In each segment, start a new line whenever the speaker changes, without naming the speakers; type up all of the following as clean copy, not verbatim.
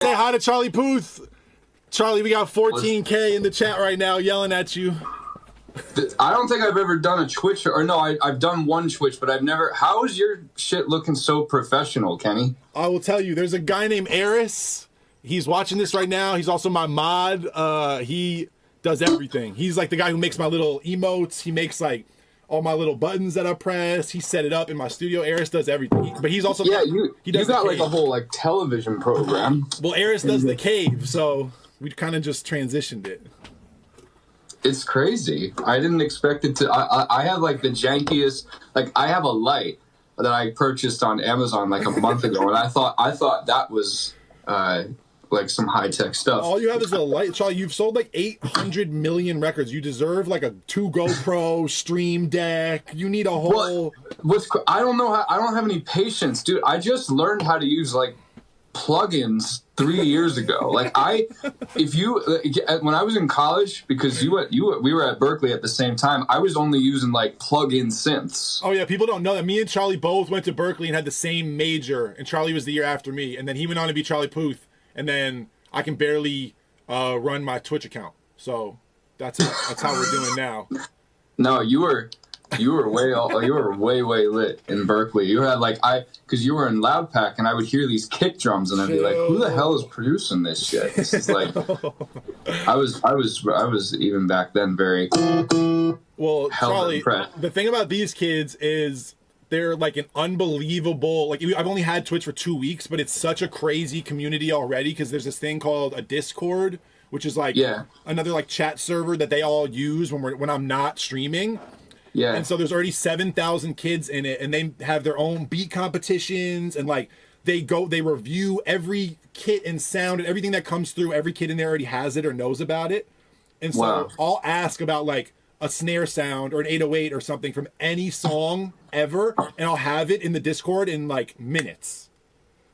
Say hi to Charlie Puth. Charlie, we got 14K in the chat right now yelling at you.
I don't think I've ever done a Twitch, or no, I've done one Twitch, but I've never. How is your shit looking so professional, Kenny?
I will tell you, there's a guy named Eris. He's watching this right now. He's also my mod. He does everything. He's like the guy who makes my little emotes. He makes like all my little buttons that I press. He set it up in my studio. Eris does everything. But he's also
you
does
got like a whole like television program.
Well, Eris does the cave, so we kind of just transitioned it.
It's crazy. I didn't expect it to. I have like the jankiest. Like I have a light that I purchased on Amazon like a month ago, and I thought that was like some high tech stuff.
All you have is a light, Charlie. You've sold like 800 million records. You deserve like a 2 GoPro Stream Deck. You need a whole.
I don't know how. I don't have any patience, dude. I just learned how to use like plugins 3 years ago. Like when I was in college, because we were at Berkeley at the same time, I was only using like plug-in synths.
Oh yeah, people don't know that me and Charlie both went to Berkeley and had the same major, and Charlie was the year after me, and then he went on to be Charlie Puth, and then I can barely run my Twitch account. So that's how we're doing now.
No, you were way lit in Berkeley. You had like because you were in Loud Pack, and I would hear these kick drums, and I'd be like, "Who the hell is producing this shit?" This is like, I was even back then very
well. Charlie,
impressed.
The thing about these kids is they're like an unbelievable. Like I've only had Twitch for 2 weeks, but it's such a crazy community already because there's this thing called a Discord, which is like another like chat server that they all use when I'm not streaming.
Yeah.
And so there's already 7,000 kids in it, and they have their own beat competitions, and like they review every kit and sound and everything that comes through. Every kid in there already has it or knows about it. And so I'll ask about like a snare sound or an 808 or something from any song ever, and I'll have it in the Discord in like minutes.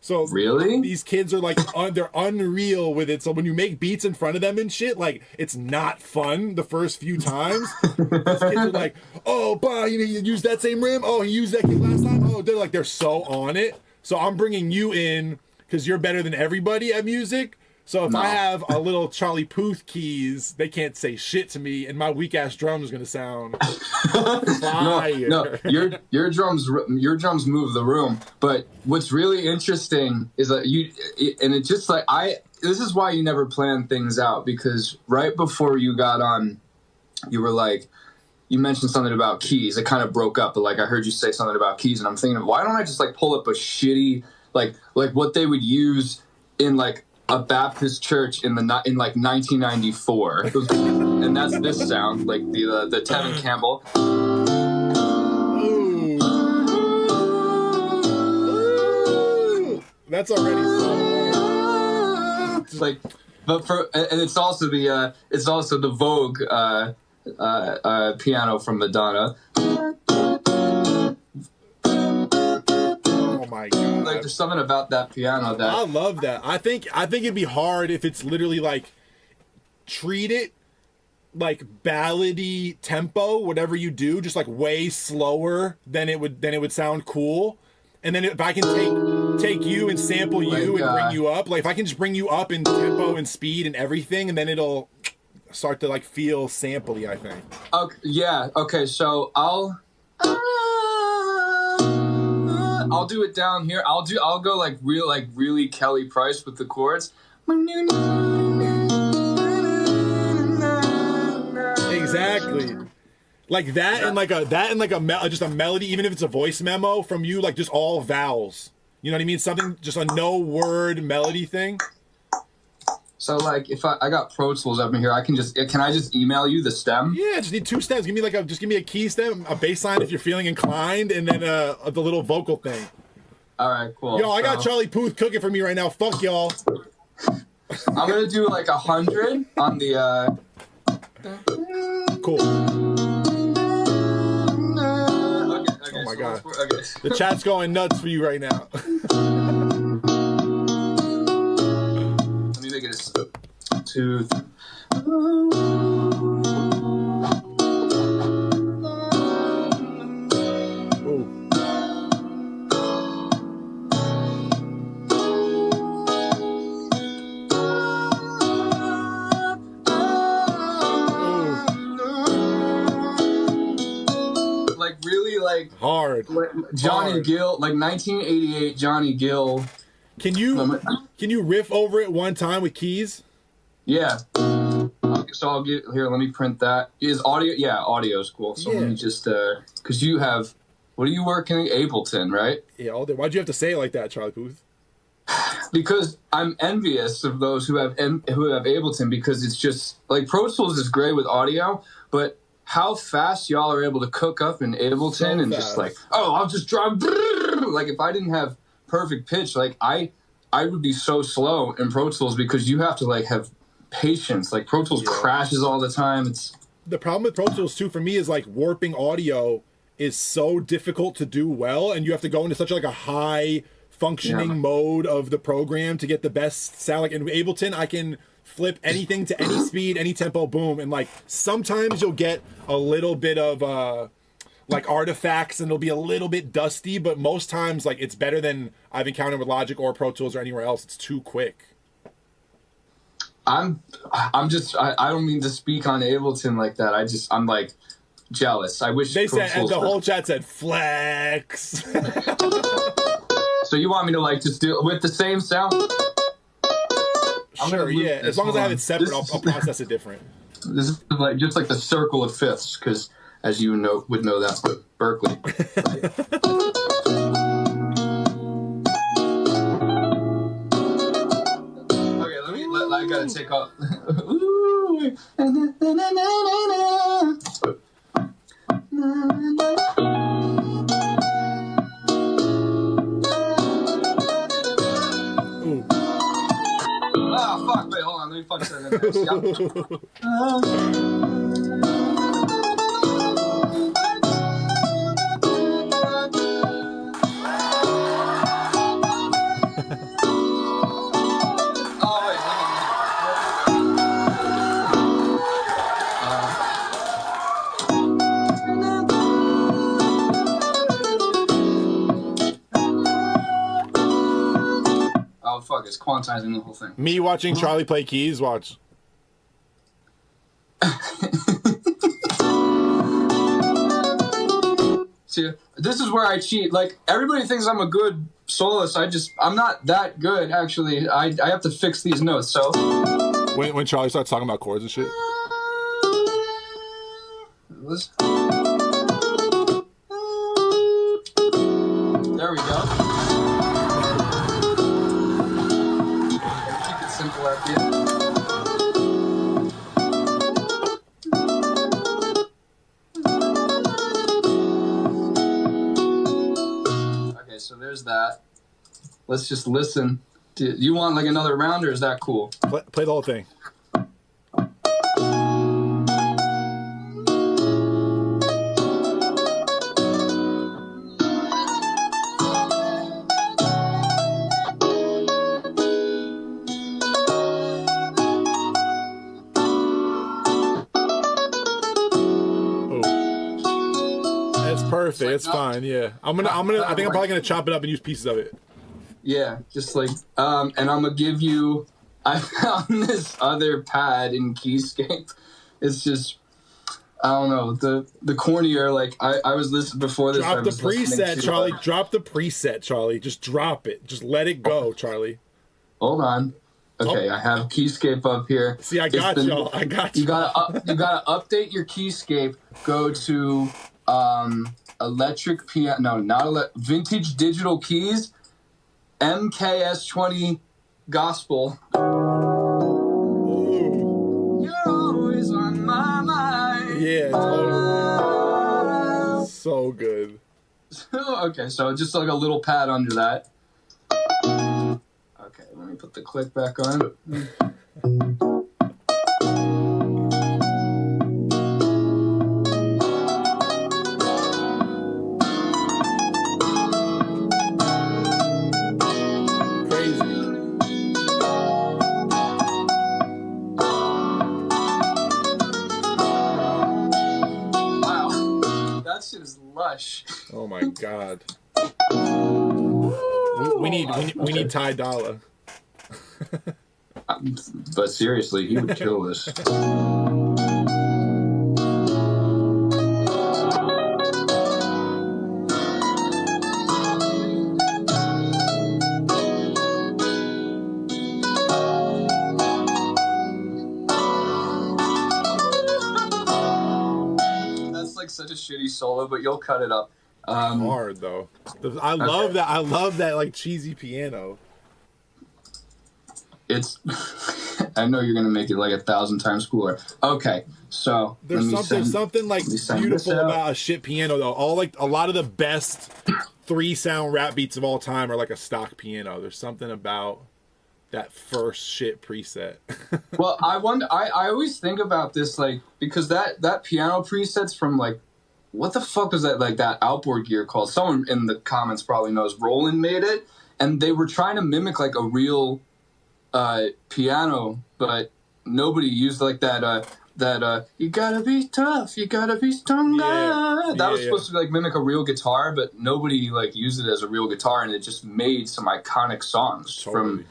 So
really,
these kids are like they're unreal with it. So when you make beats in front of them and shit, like it's not fun the first few times. These kids are like, "Oh, bah, you used that same rim. Oh, he used that kick last time. Oh," they're so on it. So I'm bringing you in because you're better than everybody at music. So if I have a little Charlie Puth keys, they can't say shit to me, and my weak ass drum is gonna sound fire.
No, your drums move the room. But what's really interesting is that it's just like this is why you never plan things out, because right before you got on, you were like, you mentioned something about keys. It kind of broke up, but like I heard you say something about keys, and I'm thinking, why don't I just like pull up a shitty like what they would use in like a Baptist church in like 1994, and that's this sound, like the Tevin Campbell.
That's already so
like, but and it's also the Vogue piano from Madonna.
Oh my god!
Like there's something about that piano that
I love that. I think it'd be hard if it's literally like treat it like ballady tempo, whatever you do, just like way slower than it would sound cool. And then if I can take you and sample you and bring you up, like if I can just bring you up in tempo and speed and everything, and then it'll start to like feel sampley, I think.
Okay, yeah. Okay, so I'll do it down here. I'll go like really Kelly Price with the chords.
Exactly. Like that, and just a melody, even if it's a voice memo from you, like just all vowels. You know what I mean? Something, just a no word melody thing.
So like if I got Pro Tools up in here, can I just email you the stem?
Yeah, just need 2 stems. Give me a key stem, a bass line if you're feeling inclined, and then the little vocal thing.
All right, cool.
Yo, I got Charlie Puth cooking for me right now. Fuck y'all.
I'm gonna do like 100 on the.
Cool.
Okay,
oh my god. The chat's going nuts for you right now.
Let me make it a 2, 3. like
hard.
Johnny
Hard.
Gill, like 1988 Johnny Gill.
Can you riff over it one time with keys?
Yeah. So I'll get here. Let me print that. Is audio? Yeah, audio is cool. So let me just because you have. What are you working at? Ableton, right?
Yeah, all day. Why'd you have to say it like that, Charlie Puth?
Because I'm envious of those who have Ableton, because it's just like Pro Tools is great with audio, but how fast y'all are able to cook up in Ableton
So
and
fast.
just like, oh, I'll just drive. Like if I didn't have perfect pitch, like I would be so slow in Pro Tools because you have to like have patience. Like Pro Tools crashes all the time. It's
the problem with Pro Tools too for me is like warping audio is so difficult to do well, and you have to go into such like a high functioning mode of the program to get the best sound. Like in Ableton, I can flip anything to any speed, any tempo, boom, and like sometimes you'll get a little bit of like artifacts and it'll be a little bit dusty, but most times like it's better than I've encountered with Logic or Pro Tools or anywhere else. It's too quick.
I don't mean to speak on Ableton like that. I'm like jealous. I wish
They
Pro
said, and
Tools
the
were-
whole chat said flex.
So you want me to like just do it with the same sound? I'm
Sure,
gonna loop
yeah.
this.
As long as I have it separate,
This-
I'll process it different.
This is like just like the circle of fifths, because as you would know that, but Berkeley. Okay, I gotta take off. Ooh.
Ooh.
Ah, fuck, wait, hold on, let me punch that in there. Oh, wait, oh, fuck, it's quantizing the whole thing.
Me watching Charlie play keys, watch.
See, this is where I cheat. Like, everybody thinks I'm a good soloist. I'm not that good, actually. I have to fix these notes, so.
When Charlie starts talking about chords and shit.
There we go. Keep it simple at the end. Okay, so there's that. Let's just listen. Do you want like another round, or is that cool?
Play the whole thing. That's perfect. It's fine. Yeah, I think I'm probably gonna chop it up and use pieces of it.
Yeah, just like, and I'm gonna give you. I found this other pad in Keyscape. It's just, I don't know, the cornier. Like I was listening before this.
Drop the preset, Charlie. Drop the preset, Charlie. Just drop it. Just let it go, Charlie.
Hold on. Okay, I have Keyscape up here.
See, I got y'all. I got you.
You gotta update your Keyscape. Go to electric piano. No, not vintage digital keys. MKS20 gospel.
Ooh.
You're always on my mind.
Yeah, totally. So good.
Okay, so just like a little pad under that. Okay, let me put the click back on. Lush.
Oh my god. We need Ty Dolla.
But seriously, he would kill this. such a shitty solo, but you'll cut it up.
Hard though. I love that. I love that like cheesy piano.
It's. I know you're gonna make it like 1,000 times cooler. Okay, so
there's something like beautiful about a shit piano though. All like a lot of the best 3-sound rap beats of all time are like a stock piano. There's something about that first shit preset.
Well, I wonder. I always think about this like because that piano preset's from like what the fuck was that like that outboard gear called? Someone in the comments probably knows. Roland made it, and they were trying to mimic like a real piano, but nobody used like that you gotta be tough, you gotta be stronger. That was supposed to like mimic a real guitar, but nobody like used it as a real guitar, and it just made some iconic songs from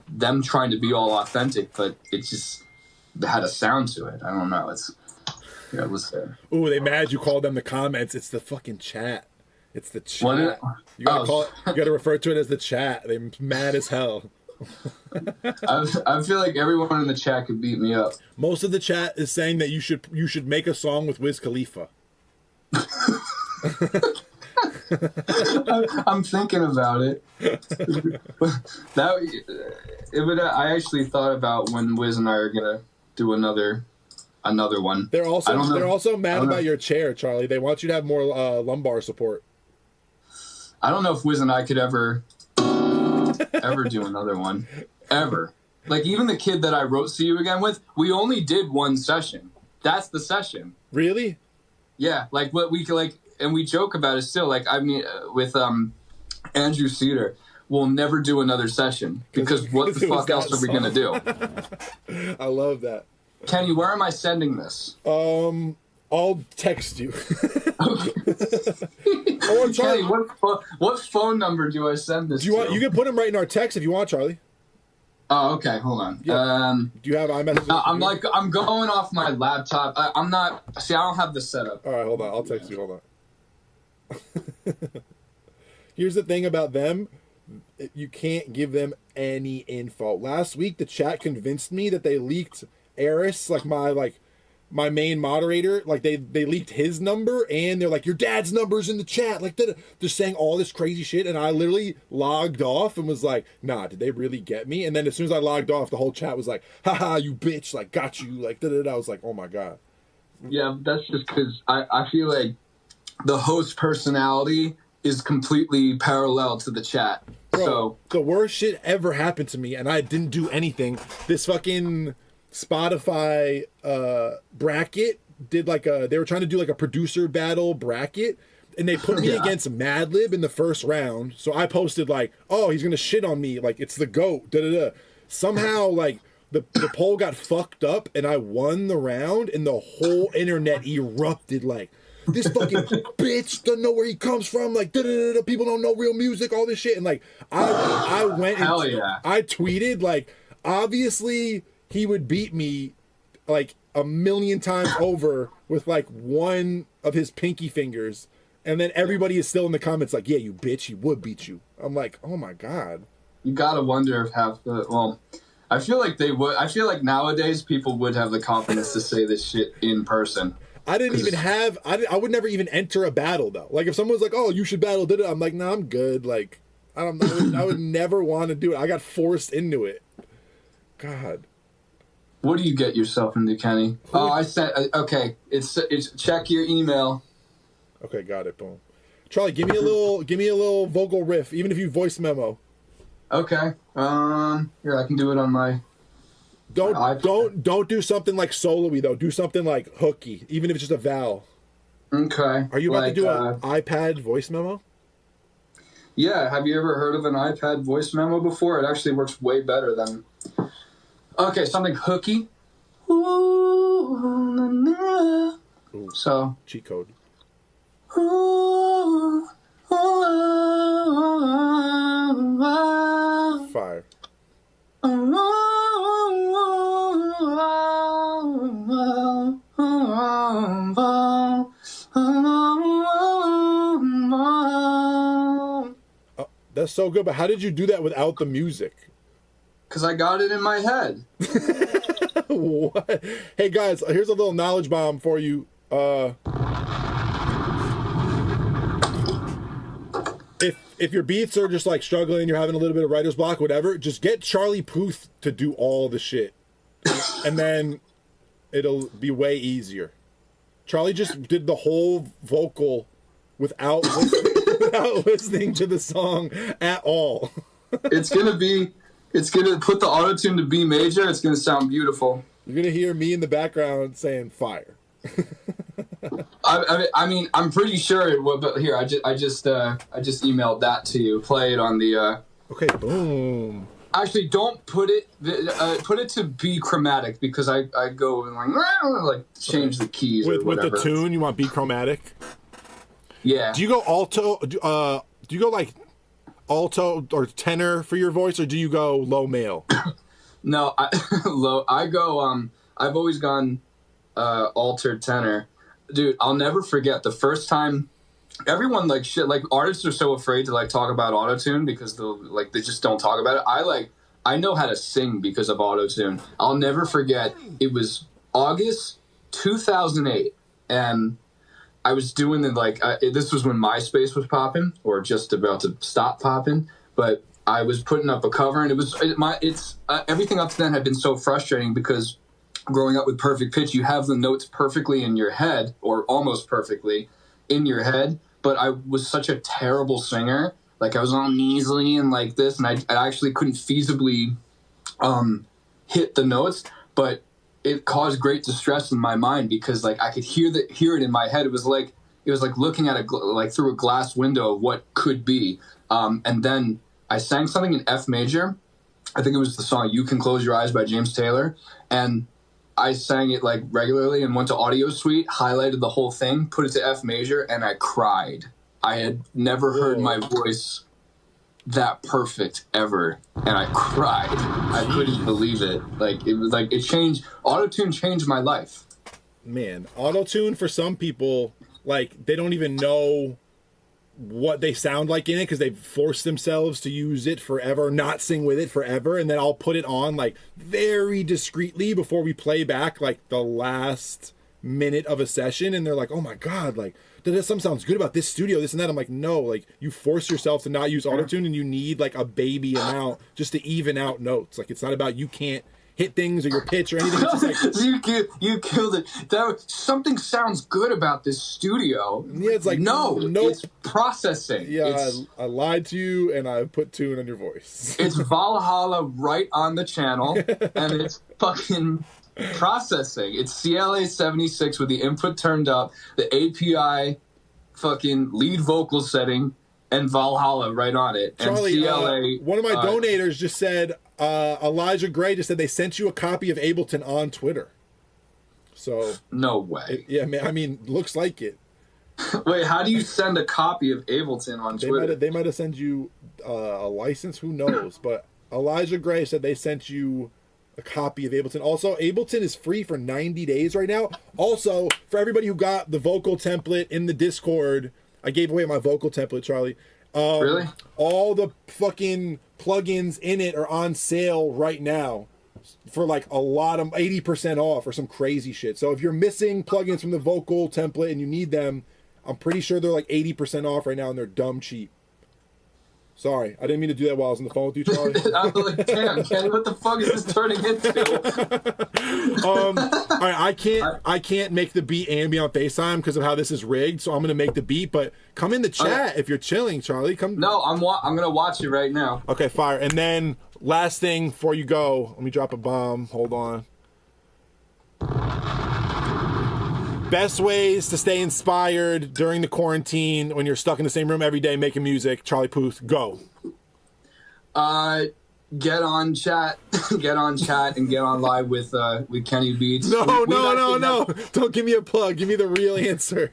them trying to be all authentic, but it just had a sound to it. I don't know. It was there.
Ooh, they mad you called them the comments. It's the fucking chat. It's the chat. You gotta refer to it as the chat. They're mad as hell.
I feel like everyone in the chat could beat me up.
Most of the chat is saying that you should make a song with Wiz Khalifa.
I'm thinking about it. I actually thought about when Wiz and I are gonna do another one.
They're also mad about your chair, Charlie. They want you to have more lumbar support.
I don't know if Wiz and I could ever do another one. Ever. Like, even the kid that I wrote See You Again with, we only did one session. That's the session.
Really?
Yeah. Like, what we like, and we joke about it still. Like, I mean, with Andrew Cedar, we'll never do another session because what the fuck else are we going to do?
I love that.
Kenny, where am I sending this?
I'll text you.
Or Charlie, what phone number do I send this to?
You can put them right in our text if you want, Charlie.
Oh, okay. Hold on.
Yeah. Do you have iMessage?
I'm going off my laptop. I'm not. See, I don't have this set up.
All right, hold on. I'll text you. Hold on. Here's the thing about them. You can't give them any info. Last week, the chat convinced me that they leaked Eris, my main moderator, like they leaked his number, and they're like, your dad's number's in the chat, like they're saying all this crazy shit, and I literally logged off and was like, nah, did they really get me? And then as soon as I logged off, the whole chat was like, haha, you bitch, like got you, like da-da-da. I was like, oh my god.
Yeah, that's just because I feel like the host personality is completely parallel to the chat.
Bro,
so
the worst shit ever happened to me, and I didn't do anything. This fucking Spotify bracket did they were trying to do like a producer battle bracket, and they put me against Madlib in the first round. So I posted like, oh, he's gonna shit on me, like it's the GOAT, da-da-da. Somehow like the poll got fucked up and I won the round, and the whole internet erupted like, this fucking bitch doesn't know where he comes from, like da-da-da-da, people don't know real music, all this shit. And like I went and I tweeted like, obviously he would beat me like 1,000,000 times over with like one of his pinky fingers, and then everybody is still in the comments like, yeah, you bitch, he would beat you. I'm like, oh my god. You gotta wonder if I feel like they would. I feel like nowadays people would have the confidence to say this shit in person. I would never even enter a battle though. Like if someone's like, oh, you should battle, I'm like, nah, I'm good. Like I would never want to do it. I got forced into it. God. What do you get yourself into, Kenny? Oh, I said, okay. It's check your email. Okay, got it. Boom. Charlie, give me a little vocal riff, even if you voice memo. Okay. Here, I can do it on my. Don't do something like solo-y though. Do something like hooky, even if it's just a vowel. Okay. Are you about to do an iPad voice memo? Yeah. Have you ever heard of an iPad voice memo before? It actually works way better than. Okay, something hooky. Ooh, na, na. Ooh, so cheat code. Ooh, fire. That's so good, but how did you do that without the music? Because I got it in my head. What? Hey guys, here's a little knowledge bomb for you. if your beats are just like struggling, you're having a little bit of writer's block, whatever, just get Charlie Puth to do all the shit. And then it'll be way easier. Charlie just did the whole vocal without listening to the song at all.
It's gonna put the auto-tune to B major. It's gonna sound beautiful.
You're gonna hear me in the background saying fire.
I mean, I'm pretty sure it would, but here, I just emailed that to you. Play it on the.
Okay, boom.
Actually, don't put it to B chromatic because I go and like change the keys
with
or whatever.
With the tune. You want B chromatic?
Yeah.
Do you go alto? Do you go like alto or tenor for your voice, or do you go low male?
No, low. I go. I've always gone altered tenor. Dude, I'll never forget the first time. Everyone like artists are so afraid to like talk about autotune because they just don't talk about it. I know how to sing because of autotune. I'll never forget. It was August 2008, and I was doing this was when MySpace was popping or just about to stop popping, but I was putting up a cover, and everything up to then had been so frustrating because growing up with perfect pitch, you have the notes perfectly in your head or almost perfectly in your head. But I was such a terrible singer. Like I was all nasally and like this, and I actually couldn't feasibly hit the notes. But it caused great distress in my mind because like I could hear it in my head. It was like looking at through a glass window of what could be. And then I sang something in F major. I think it was the song "You Can Close Your Eyes" by James Taylor, and I sang it like regularly and went to Audio Suite, highlighted the whole thing, put it to F major, and I cried. I had never heard my voice that perfect ever, and I cried. I couldn't believe it. Like it was like it changed. Autotune changed my life.
Man, autotune for some people, like they don't even know what they sound like in it because they've forced themselves to use it forever, not sing with it forever, and then I'll put it on like very discreetly before we play back like the last minute of a session, and they're like, oh my god, like something sounds good about this studio, this and that. I'm like, no, like you force yourself to not use autotune, and you need like a baby amount just to even out notes. Like it's not about you can't hit things or your pitch or anything. It's just like
you killed it. Something sounds good about this studio.
Yeah, it's like
no, it's processing.
Yeah, I lied to you and I put tune on your voice.
It's Valhalla right on the channel, and it's fucking processing. It's CLA 76 with the input turned up, the API fucking lead vocal setting, and Valhalla right on it.
Charlie,
and CLA.
One of my donators just said, Elijah Gray just said they sent you a copy of Ableton on Twitter. So
no way.
Yeah, man. I mean, looks like it.
Wait, how do you send a copy of Ableton on Twitter?
They might have sent you a license. Who knows? But Elijah Gray said they sent you a copy of Ableton. Also, Ableton is free for 90 days right now. Also, for everybody who got the vocal template in the Discord, I gave away my vocal template, Charlie.
Really?
All the fucking plugins in it are on sale right now for like a lot of 80% off or some crazy shit. So if you're missing plugins from the vocal template and you need them, I'm pretty sure they're like 80% off right now, and they're dumb cheap. Sorry, I didn't mean to do that while I was on the phone with you, Charlie.
I was like, damn, Kenny, what the fuck is this turning into?
All right, I can't make the beat ambient on FaceTime because of how this is rigged, so I'm gonna make the beat. But come in the chat if you're chilling, Charlie. Come.
No, I'm gonna watch it right now.
Okay, fire. And then last thing before you go, let me drop a bomb. Hold on. Best ways to stay inspired during the quarantine when you're stuck in the same room every day making music. Charlie Puth, go.
Get on chat, and get on live with KennyBeats's.
No. Don't give me a plug. Give me the real answer.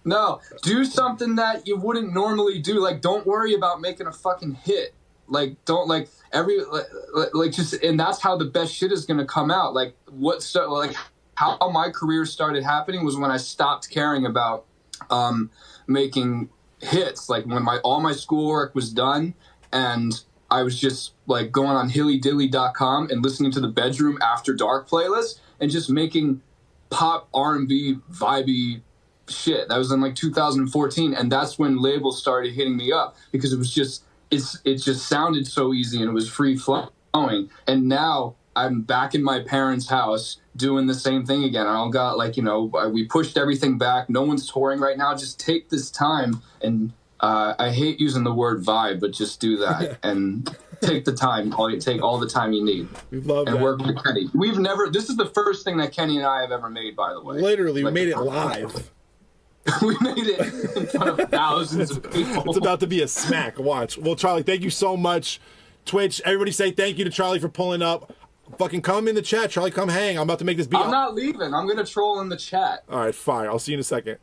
No, do something that you wouldn't normally do. Like, don't worry about making a fucking hit. Like, don't like just, and that's how the best shit is gonna come out. Like, how my career started happening was when I stopped caring about making hits. Like when all my schoolwork was done, and I was just like going on hillydilly.com and listening to the Bedroom After Dark playlist and just making pop R&B vibey shit, that was in like 2014, and that's when labels started hitting me up because it just sounded so easy and it was free flowing. And now I'm back in my parents' house doing the same thing again. I don't got like, we pushed everything back. No one's touring right now. Just take this time and I hate using the word vibe, but just do that and take the time. Take all the time you need.
We love
and
that.
work with Kenny. This is the first thing that Kenny and I have ever made, by the way.
Literally, we made it live.
We made it in front of thousands of people.
It's about to be a smack. Watch. Well, Charlie, thank you so much. Twitch, everybody say thank you to Charlie for pulling up. Fucking come in the chat, Charlie. Come hang. I'm about to make this beat.
I'm not leaving. I'm going to troll in the chat.
All right, fine. I'll see you in a second.